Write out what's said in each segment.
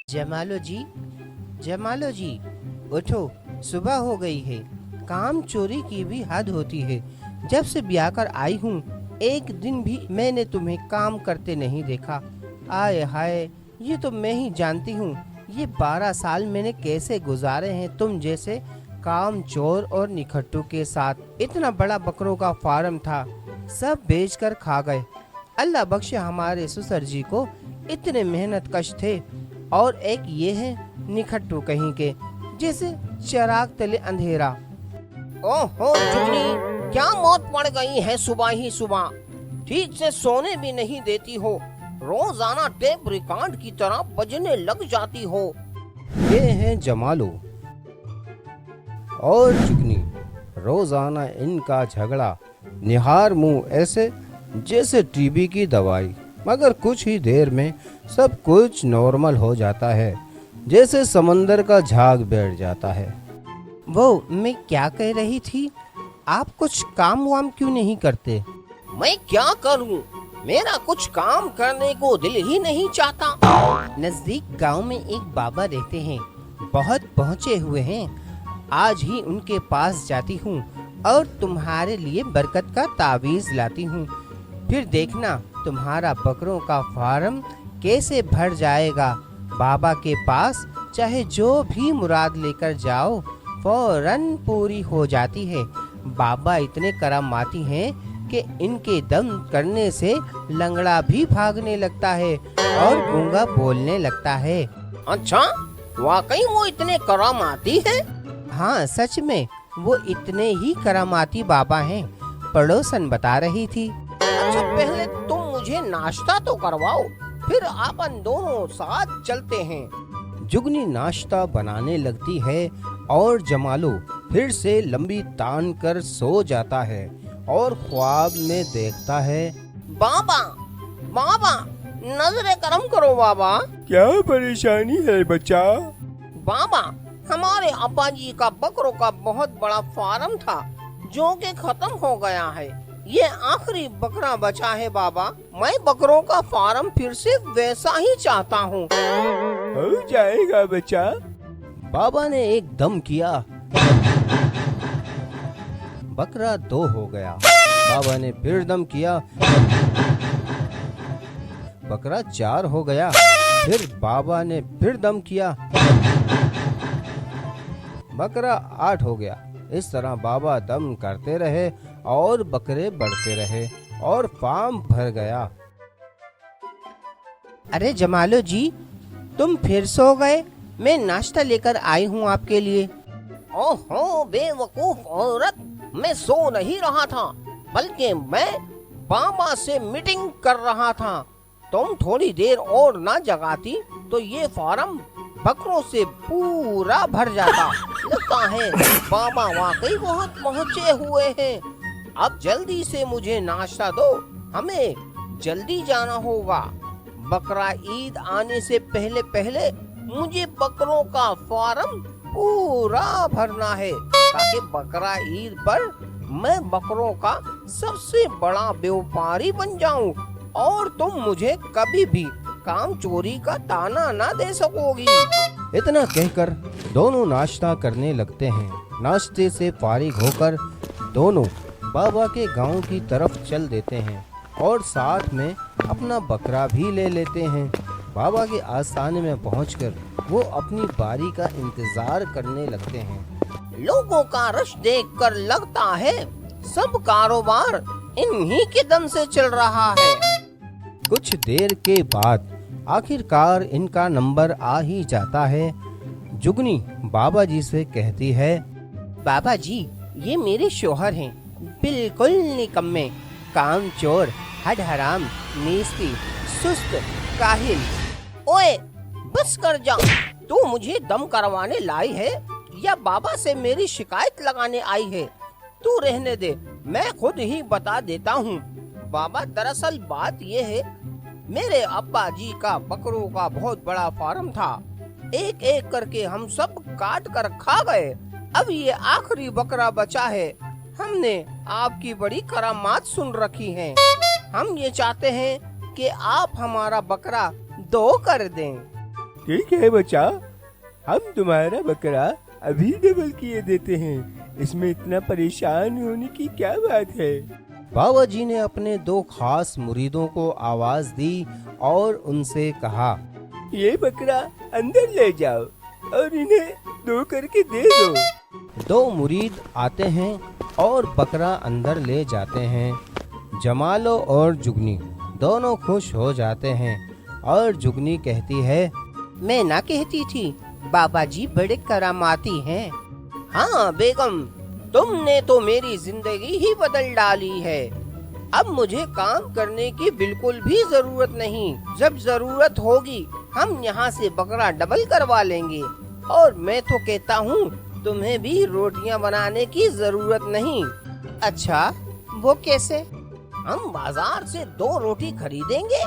जमालो जी, उठो, सुबह हो गई है। काम चोरी की भी हद होती है। जब से ब्याह कर आई हूँ, एक दिन भी मैंने तुम्हें काम करते नहीं देखा। आए हाय, ये तो मैं ही जानती हूँ ये 12 साल मैंने कैसे गुजारे हैं तुम जैसे काम चोर और निखट्टू के साथ। इतना बड़ा बकरों का फार्म था, सब बेचकर खा गए। अल्लाह बख्शे हमारे ससुर जी को, इतने मेहनत कश थे। और एक ये है निखट्टू कहीं के, जैसे चिराग तले अंधेरा। ओहो जुगनी, क्या मौत पड़ गई है सुबह ही सुबह। ठीक से सोने भी नहीं देती हो, रोजाना टेप रिकॉर्ड की तरह बजने लग जाती हो। ये है जमालो और जुगनी, रोजाना इनका झगड़ा। निहार मुंह ऐसे जैसे टीबी की दवाई, मगर कुछ ही देर में सब कुछ नॉर्मल हो जाता है, जैसे समंदर का झाग बैठ जाता है। वो मैं क्या कह रही थी, आप कुछ काम वाम क्यों नहीं करते? मैं क्या करूं, मेरा कुछ काम करने को दिल ही नहीं चाहता। नजदीक गांव में एक बाबा रहते हैं, बहुत पहुँचे हुए हैं। आज ही उनके पास जाती हूँ और तुम्हारे लिए बरकत का तावीज लाती हूँ। फिर देखना तुम्हारा बकरों का फार्म कैसे भर जाएगा। बाबा के पास चाहे जो भी मुराद लेकर जाओ, फौरन पूरी हो जाती है। बाबा इतने करामाती हैं कि इनके दम करने से लंगड़ा भी भागने लगता है और गूंगा बोलने लगता है। अच्छा, वाकई वो इतने करामाती है? हाँ, सच में वो इतने ही करामाती बाबा हैं, पड़ोसन बता रही थी। अच्छा, पहले तुम मुझे नाश्ता तो करवाओ, फिर अपन दोनों साथ चलते हैं। जुगनी नाश्ता बनाने लगती है और जमालो फिर से लंबी तान कर सो जाता है और ख्वाब में देखता है, बाबा बाबा नजरे करम करो बाबा। क्या परेशानी है बच्चा? बाबा, हमारे अब्बा जी का बकरों का बहुत बड़ा फार्म था जो कि खत्म हो गया है। ये आखिरी बकरा बचा है बाबा। मैं बकरों का फार्म फिर से वैसा ही चाहता हूँ। हो जाएगा बच्चा। बाबा ने एक दम किया, बकरा 2 हो गया। बाबा ने फिर दम किया, बकरा 4 हो गया। फिर बाबा ने फिर दम किया, बकरा 8 हो गया। इस तरह बाबा दम करते रहे और बकरे बढ़ते रहे और फार्म भर गया। अरे जमालो जी, तुम फिर सो गए? मैं नाश्ता लेकर आई हूँ आपके लिए। ओहो बेवकूफ औरत, मैं सो नहीं रहा था, बल्कि मैं बाबा से मीटिंग कर रहा था। तुम थोड़ी देर और ना जगाती तो ये फार्म बकरों से पूरा भर जाता। लगता है बाबा वाकई बहुत पहुँचे हुए हैं। अब जल्दी से मुझे नाश्ता दो, हमें जल्दी जाना होगा। बकरा ईद आने से पहले पहले मुझे बकरों का फार्म पूरा भरना है, ताकि बकरा ईद पर मैं बकरों का सबसे बड़ा व्यापारी बन जाऊं और तुम मुझे कभी भी काम चोरी का ताना ना दे सकोगी। इतना कहकर दोनों नाश्ता करने लगते हैं। नाश्ते से फारिग होकर दोनों बाबा के गांव की तरफ चल देते हैं और साथ में अपना बकरा भी ले लेते हैं। बाबा के आस्थाने में पहुंचकर वो अपनी बारी का इंतजार करने लगते हैं। लोगों का रश देखकर लगता है सब कारोबार इन्हीं के दम से चल रहा है। कुछ देर के बाद आखिरकार इनका नंबर आ ही जाता है। जुगनी बाबा जी से कहती है, बाबा जी, ये मेरे शोहर हैं, बिल्कुल निकम्मे, कामचोर, हड हराम, नीस्ती, सुस्त, काहिल। ओए बस कर जा, तू मुझे दम करवाने लाई है या बाबा से मेरी शिकायत लगाने आई है? तू रहने दे, मैं खुद ही बता देता हूँ। बाबा, दरअसल बात ये है, मेरे अब्बा जी का बकरों का बहुत बड़ा फार्म था। एक एक करके हम सब काट कर खा गए। अब ये आखिरी बकरा बचा है। हमने आपकी बड़ी करामात सुन रखी है। हम ये चाहते हैं कि आप हमारा बकरा 2 कर दें। ठीक है बच्चा, हम तुम्हारा बकरा अभी डबल किए देते हैं। इसमें इतना परेशान होने की क्या बात है। बाबा जी ने अपने 2 खास मुरीदों को आवाज दी और उनसे कहा, ये बकरा अंदर ले जाओ और इन्हें 2 करके दे दो। 2 मुरीद आते हैं और बकरा अंदर ले जाते हैं। जमालो और जुगनी दोनों खुश हो जाते हैं और जुगनी कहती है, मैं ना कहती थी बाबा जी बड़े करामाती हैं। हाँ बेगम, तुमने तो मेरी जिंदगी ही बदल डाली है। अब मुझे काम करने की बिल्कुल भी जरूरत नहीं। जब जरूरत होगी हम यहाँ से बकरा डबल करवा लेंगे। और मैं तो कहता हूँ तुम्हें भी रोटियाँ बनाने की जरूरत नहीं। अच्छा वो कैसे? हम बाजार से 2 रोटी खरीदेंगे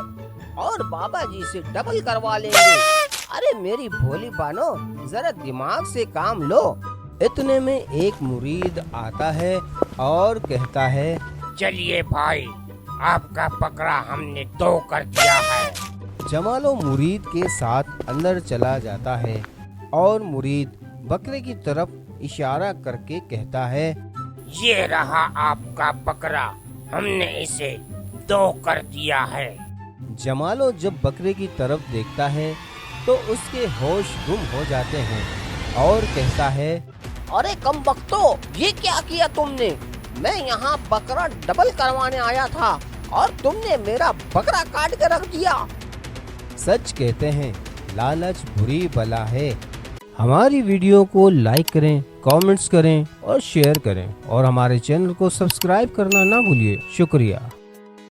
और बाबा जी से डबल करवा लेंगे। अरे मेरी भोली बानो, जरा दिमाग से काम लो। इतने में एक मुरीद आता है और कहता है, चलिए भाई, आपका बकरा हमने 2 कर दिया है। जमालो मुरीद के साथ अंदर चला जाता है और मुरीद बकरे की तरफ इशारा करके कहता है, ये रहा आपका बकरा, हमने इसे 2 कर दिया है। जमालो जब बकरे की तरफ देखता है तो उसके होश गुम हो जाते हैं और कहता है, अरे कम बख्तो, ये क्या किया तुमने? मैं यहाँ बकरा डबल करवाने आया था और तुमने मेरा बकरा काट कर रख दिया। सच कहते हैं लालच बुरी बला है। हमारी वीडियो को लाइक करें, कमेंट्स करें और शेयर करें और हमारे चैनल को सब्सक्राइब करना ना भूलिए। शुक्रिया।